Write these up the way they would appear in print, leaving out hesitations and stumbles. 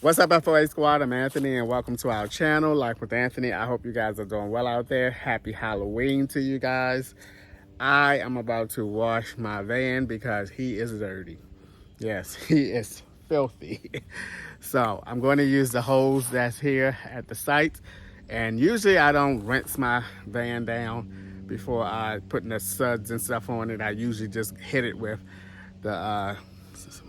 What's up, FOA Squad? I'm Anthony, and welcome to our channel, Life with Anthony. I hope you guys are doing well out there. Happy Halloween to you guys. I am about to wash my van because he is dirty. Yes, he is filthy. So I'm going to use the hose that's here at the site. And usually I don't rinse my van down before I put the suds and stuff on it. I usually just hit it with the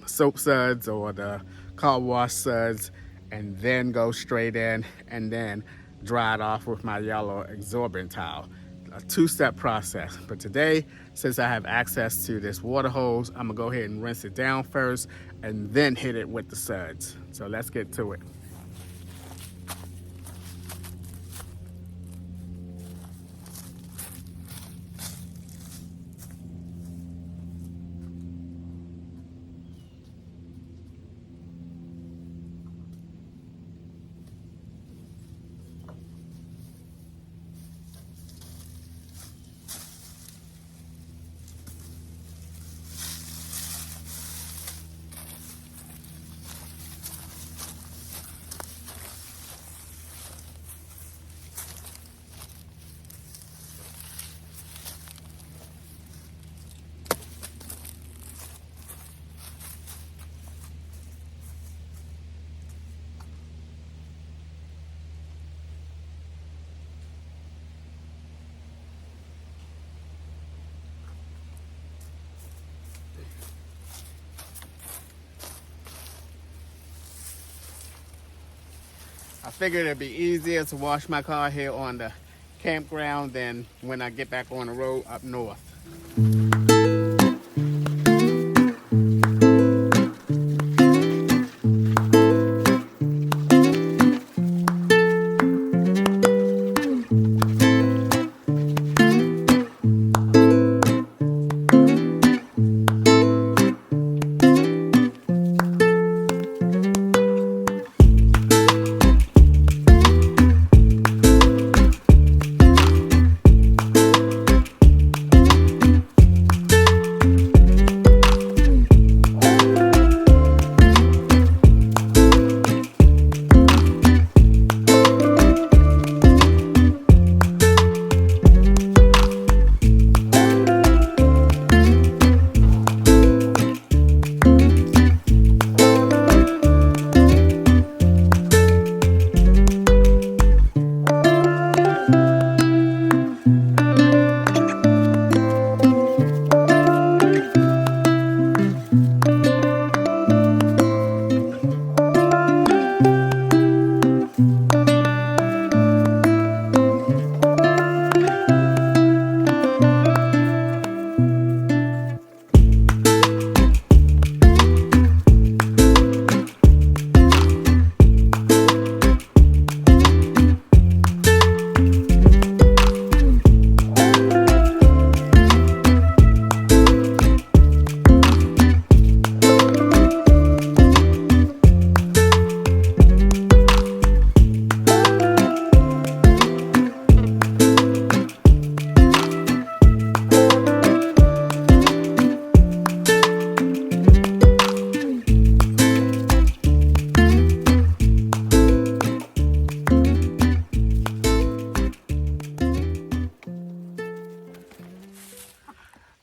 soap suds or the car wash suds and then go straight in and then dry it off with my yellow absorbent towel. A two-step process. But today, since I have access to this water hose, I'm gonna go ahead and rinse it down first and then hit it with the suds. So let's get to it. I figured it'd be easier to wash my car here on the campground than when I get back on the road up north.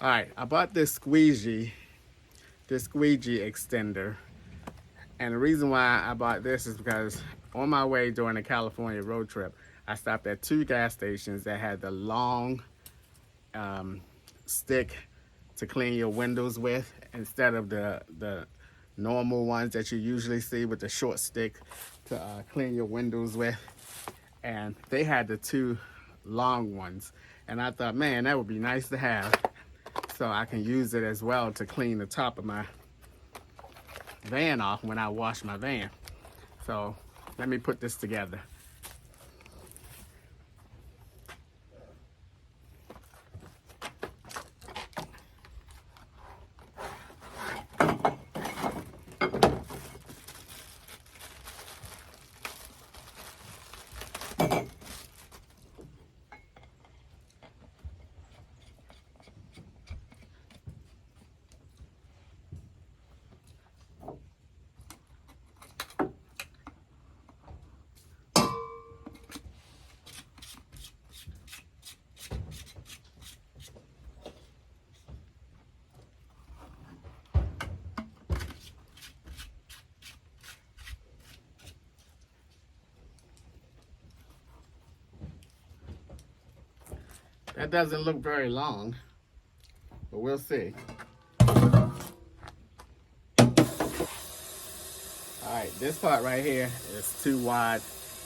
All right, I bought this squeegee extender. And the reason why I bought this is because on my way during the California road trip, I stopped at 2 gas stations that had the long stick to clean your windows with instead of the normal ones that you usually see with the short stick to clean your windows with. And they had the 2 long ones. And I thought, man, that would be nice to have, so I can use it as well to clean the top of my van off when I wash my van. So let me put this together. That doesn't look very long, but we'll see. All right, this part right here is too wide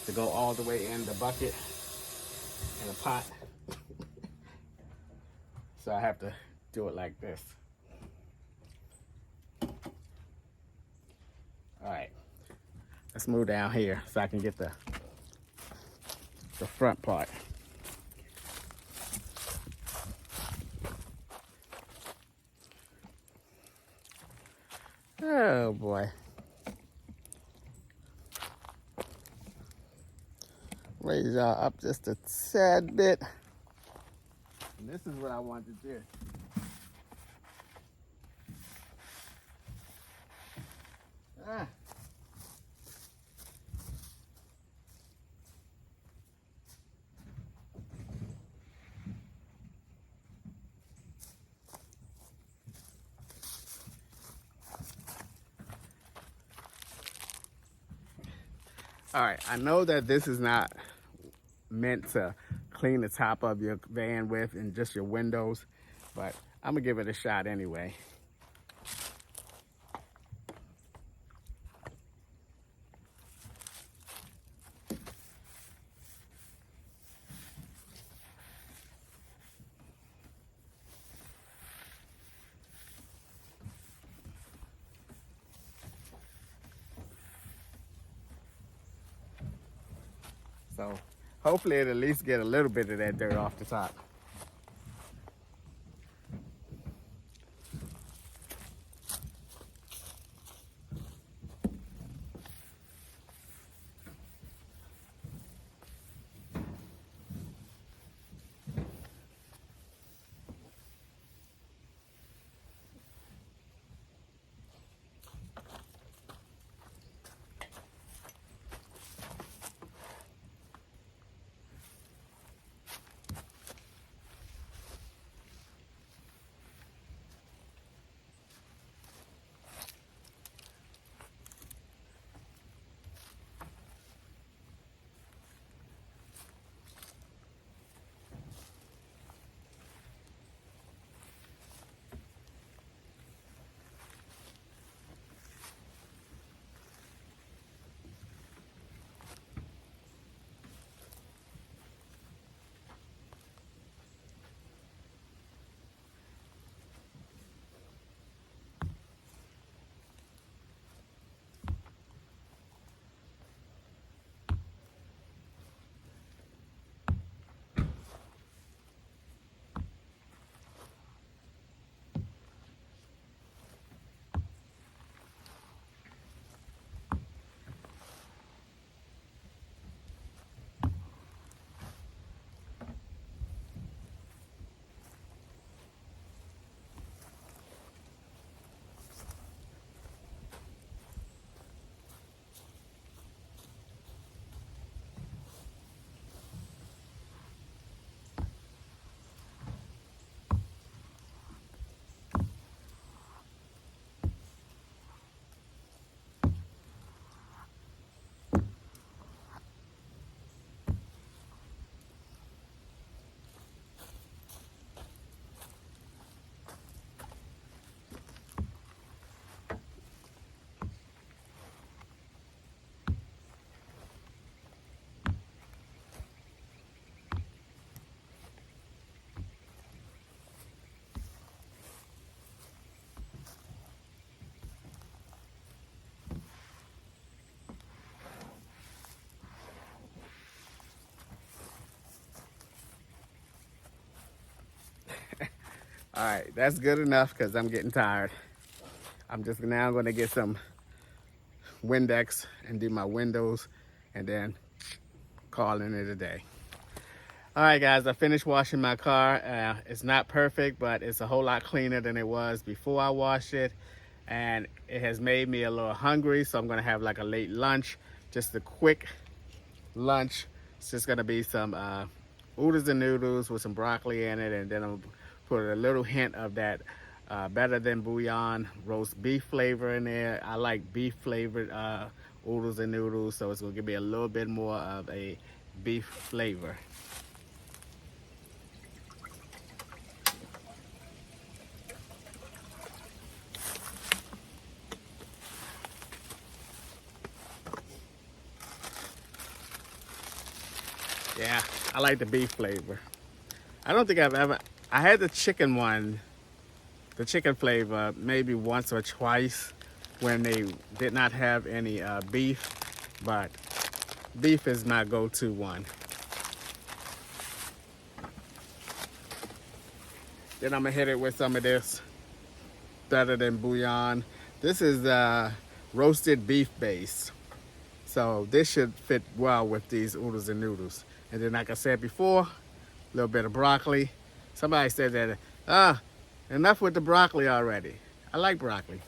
to go all the way in the bucket in the pot. So I have to do it like this. All right, let's move down here so I can get the front part. Oh boy. Raise y'all up just a tad bit. And this is what I want to do. Ah. All right, I know that this is not meant to clean the top of your van with and just your windows, but I'm gonna give it a shot anyway. So hopefully it'll at least get a little bit of that dirt off the top. All right, that's good enough because I'm getting tired. I'm just now going to get some Windex and do my windows and then calling it a day. All right, guys, I finished washing my car. It's not perfect, but it's a whole lot cleaner than it was before I washed it. And it has made me a little hungry, so I'm going to have like a late lunch, just a quick lunch. It's just going to be some oodles and noodles with some broccoli in it, and then I'm put a little hint of that better than bouillon roast beef flavor in there. I like beef flavored oodles and noodles, so it's gonna give me a little bit more of a beef flavor. Yeah, I like the beef flavor. I don't think I had the chicken one, the chicken flavor, maybe once or twice when they did not have any beef, but beef is my go-to one. Then I'm gonna hit it with some of this better than bouillon. This is roasted beef base. So this should fit well with these oodles and noodles. And then like I said before, a little bit of broccoli. Somebody said that, enough with the broccoli already. I like broccoli.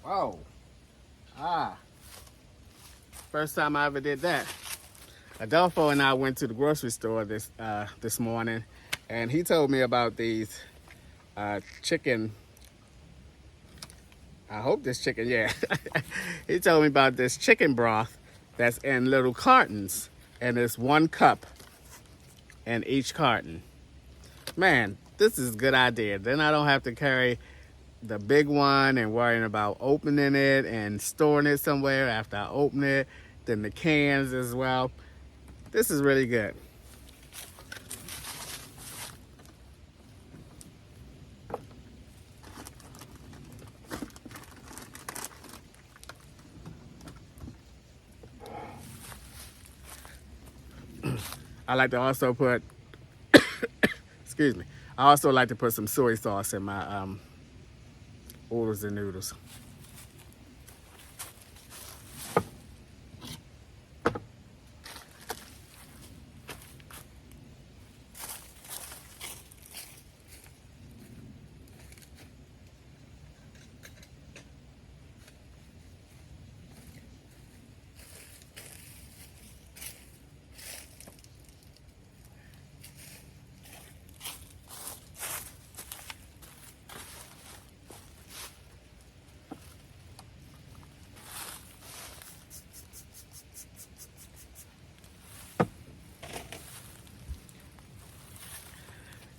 Whoa. First time I ever did that. Adelfo and I went to the grocery store this morning, and he told me about these chicken. I hope this chicken, yeah. He told me about this chicken broth that's in little cartons, and it's 1 cup in each carton. Man, this is a good idea. Then I don't have to carry the big one and worrying about opening it and storing it somewhere after I open it. Then the cans as well. This is really good. I like to also put, excuse me, I also like to put some soy sauce in my oodles and noodles.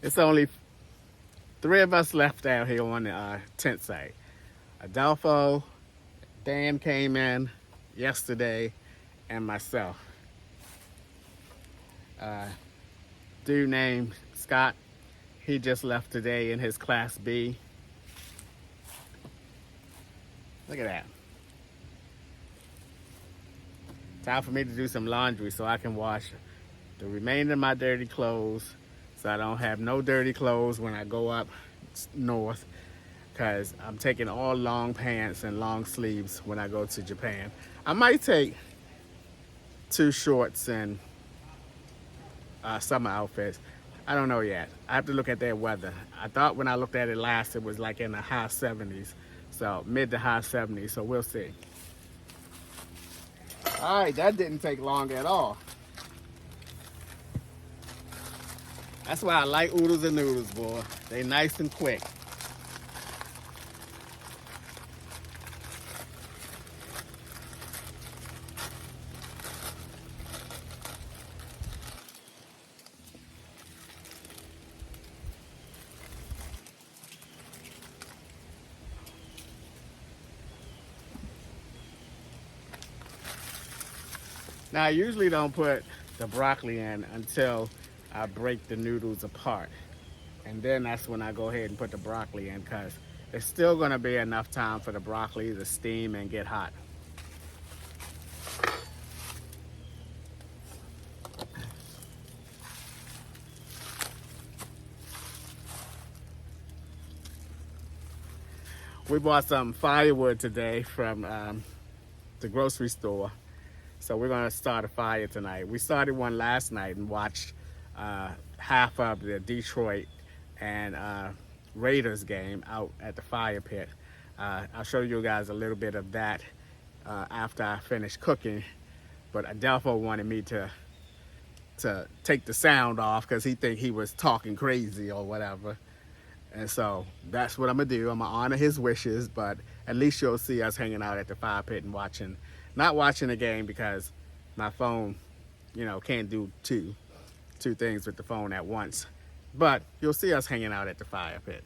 It's only 3 of us left out here on the tent site. Adelfo, Dan came in yesterday, and myself. Dude named Scott, he just left today in his Class B. Look at that. Time for me to do some laundry so I can wash the remainder of my dirty clothes, so I don't have no dirty clothes when I go up north, because I'm taking all long pants and long sleeves when I go to Japan. I might take 2 shorts and summer outfits. I don't know yet. I have to look at their weather. I thought when I looked at it last, it was like in the high 70s. So mid to high 70s, so we'll see. All right, that didn't take long at all. That's why I like oodles and noodles, boy. They nice and quick. Now, I usually don't put the broccoli in until I break the noodles apart. And then that's when I go ahead and put the broccoli in, because there's still gonna be enough time for the broccoli to steam and get hot. We bought some firewood today from the grocery store. So we're gonna start a fire tonight. We started one last night and watched half of the Detroit and Raiders game out at the fire pit. I'll show you guys a little bit of that after I finish cooking. But Adelfo wanted me to to take the sound off because he think he was talking crazy or whatever. And so that's what I'm gonna do. I'm gonna honor his wishes, but at least you'll see us hanging out at the fire pit and watching, not watching the game because my phone, can't do two things with the phone at once. But you'll see us hanging out at the fire pit.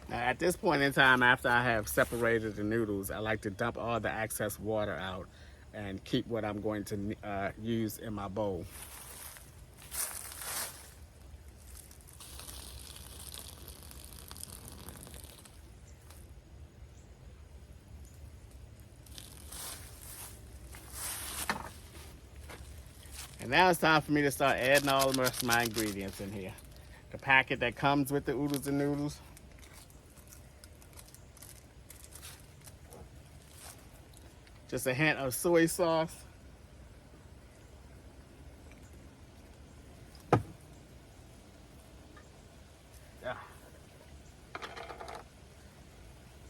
Now, at this point in time, after I have separated the noodles, I like to dump all the excess water out and keep what I'm going to use in my bowl. And now it's time for me to start adding all the rest of my ingredients in here. The packet that comes with the oodles and noodles. Just a hint of soy sauce.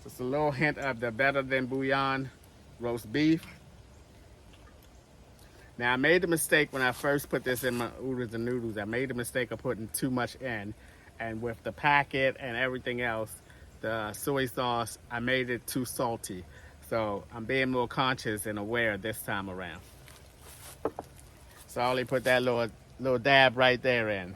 Just a little hint of the Better Than Bouillon roast beef. Now I made the mistake when I first put this in my oodles and noodles. I made the mistake of putting too much in, and with the packet and everything else, the soy sauce, I made it too salty. So I'm being more conscious and aware this time around. So I only put that little dab right there in.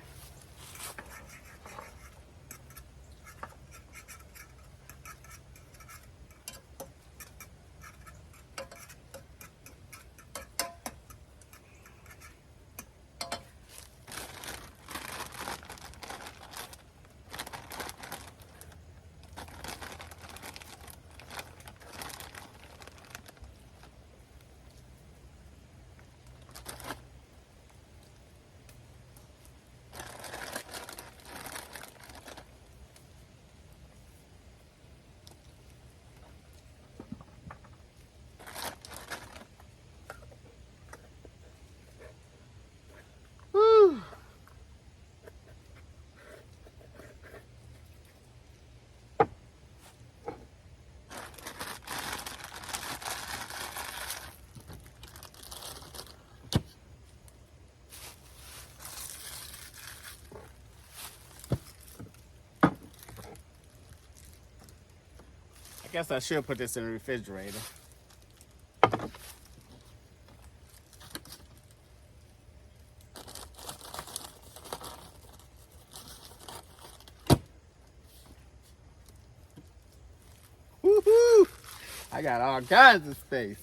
I guess I should put this in the refrigerator. Woohoo! I got all kinds of space.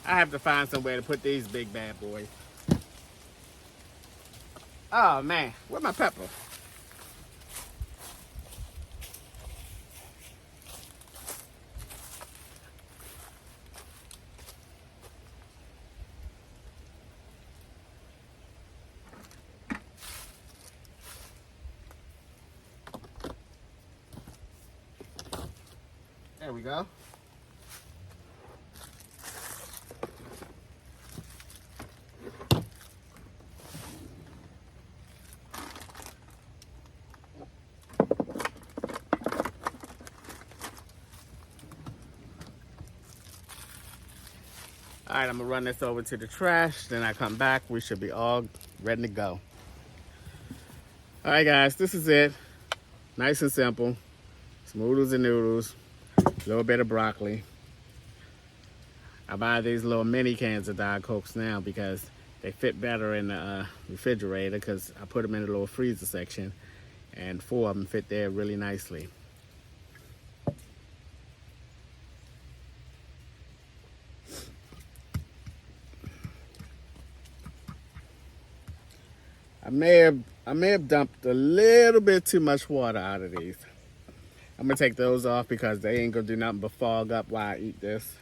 I have to find somewhere to put these big bad boys. Oh man, where's my pepper? There we go. All right, I'm gonna run this over to the trash. Then I come back, we should be all ready to go. All right, guys, this is it. Nice and simple. Some oodles and noodles, a little bit of broccoli. I buy these little mini cans of Diet Cokes now because they fit better in the refrigerator because I put them in the little freezer section, and 4 of them fit there really nicely. I may have dumped a little bit too much water out of these. I'm gonna take those off because they ain't gonna do nothing but fog up while I eat this.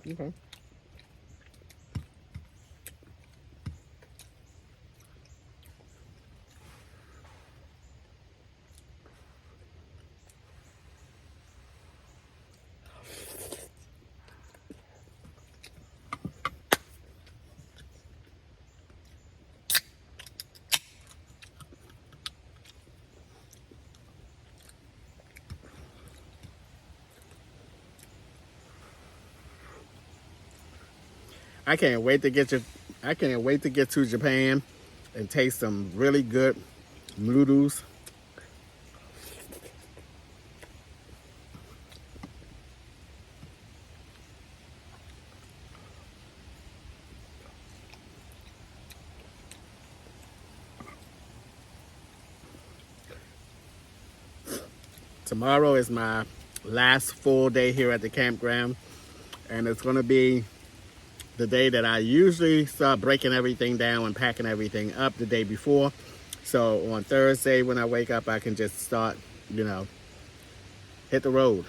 Okay. I can't wait to get you. I can't wait to get to Japan and taste some really good noodles. Tomorrow is my last full day here at the campground, and it's going to be the day that I usually start breaking everything down and packing everything up the day before. So on Thursday when I wake up, I can just start, hit the road.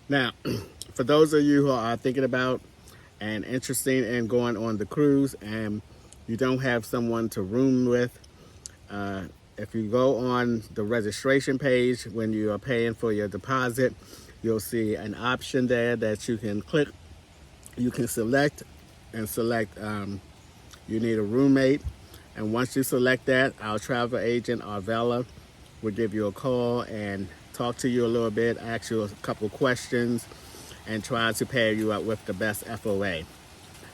Now, for those of you who are thinking about and interested in going on the cruise and you don't have someone to room with, if you go on the registration page when you are paying for your deposit, you'll see an option there that you can click. You can select you need a roommate. And once you select that, our travel agent, Arvella, will give you a call and talk to you a little bit, ask you a couple questions, and try to pair you up with the best FOA.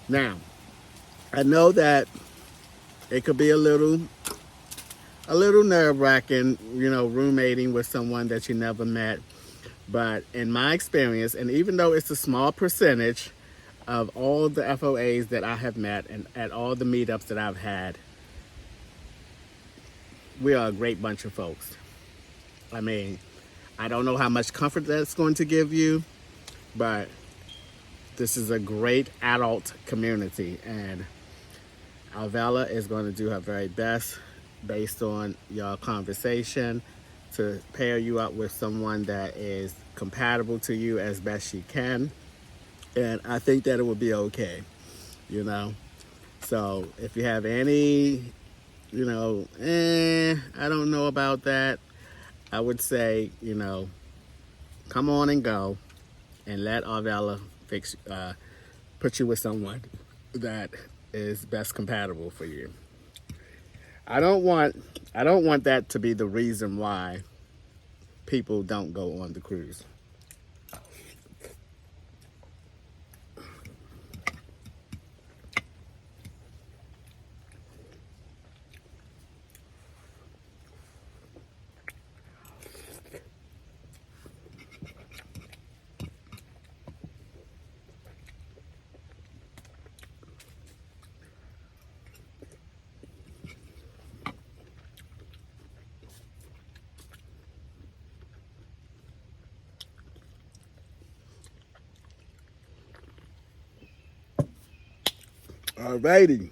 Now, I know that it could be a little nerve-wracking, roommating with someone that you never met. But in my experience, and even though it's a small percentage of all the FOAs that I have met and at all the meetups that I've had, we are a great bunch of folks. I mean, I don't know how much comfort that's going to give you, but this is a great adult community, and Alvela is going to do her very best based on your conversation to pair you up with someone that is compatible to you as best she can. And I think that it will be okay, So if you have any, I don't know about that, I would say, come on and go and let Arvella put you with someone that is best compatible for you. I don't want that to be the reason why people don't go on the cruise. Alrighty.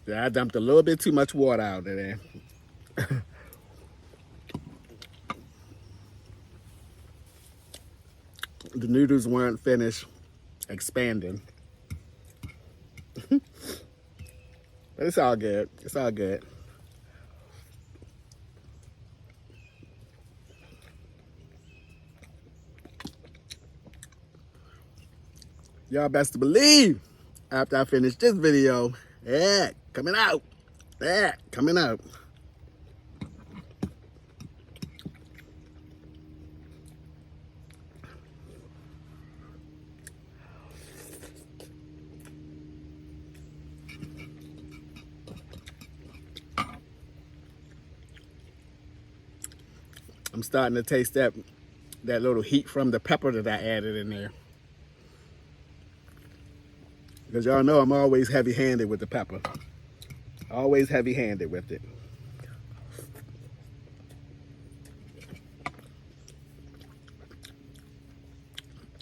Yeah, I dumped a little bit too much water out of there. The noodles weren't finished expanding. But it's all good. It's all good. Y'all best to believe after I finish this video, yeah, coming out. Yeah, coming out. I'm starting to taste that little heat from the pepper that I added in there. Because y'all know I'm always heavy-handed with the pepper. Always heavy-handed with it.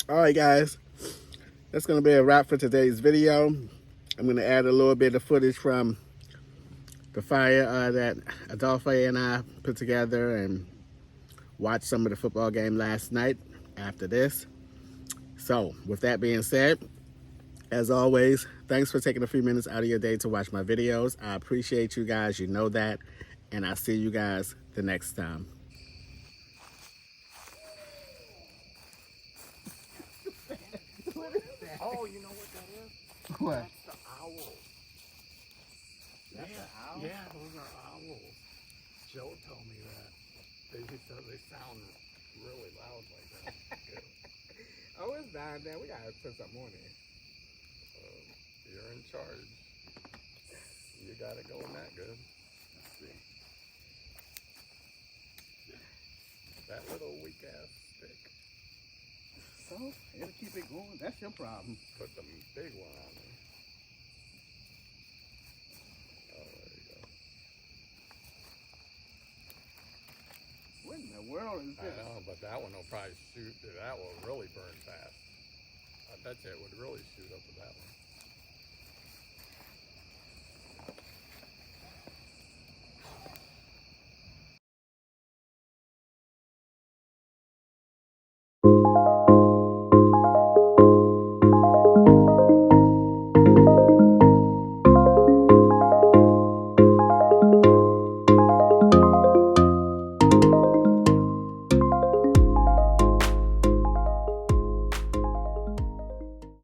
All right, guys. That's going to be a wrap for today's video. I'm going to add a little bit of footage from the fire that Adelfo and I put together and watched some of the football game last night after this. So, with that being said, as always, thanks for taking a few minutes out of your day to watch my videos. I appreciate you guys. You know that. And I'll see you guys the next time. Oh, you know what that is? What? That's the owl. That's an owl? Yeah, those are owls. Joe told me that. They sound really loud like that. Good. Oh, it's down there. We gotta put something on there. You're in charge. You got it going that good. Let's see. That little weak ass stick. So, it'll keep it going. That's your problem. Put the big one on there. Oh, there you go. What in the world is I this? know, but that one will probably shoot. That will really burn fast. I bet you it would really shoot up with that one.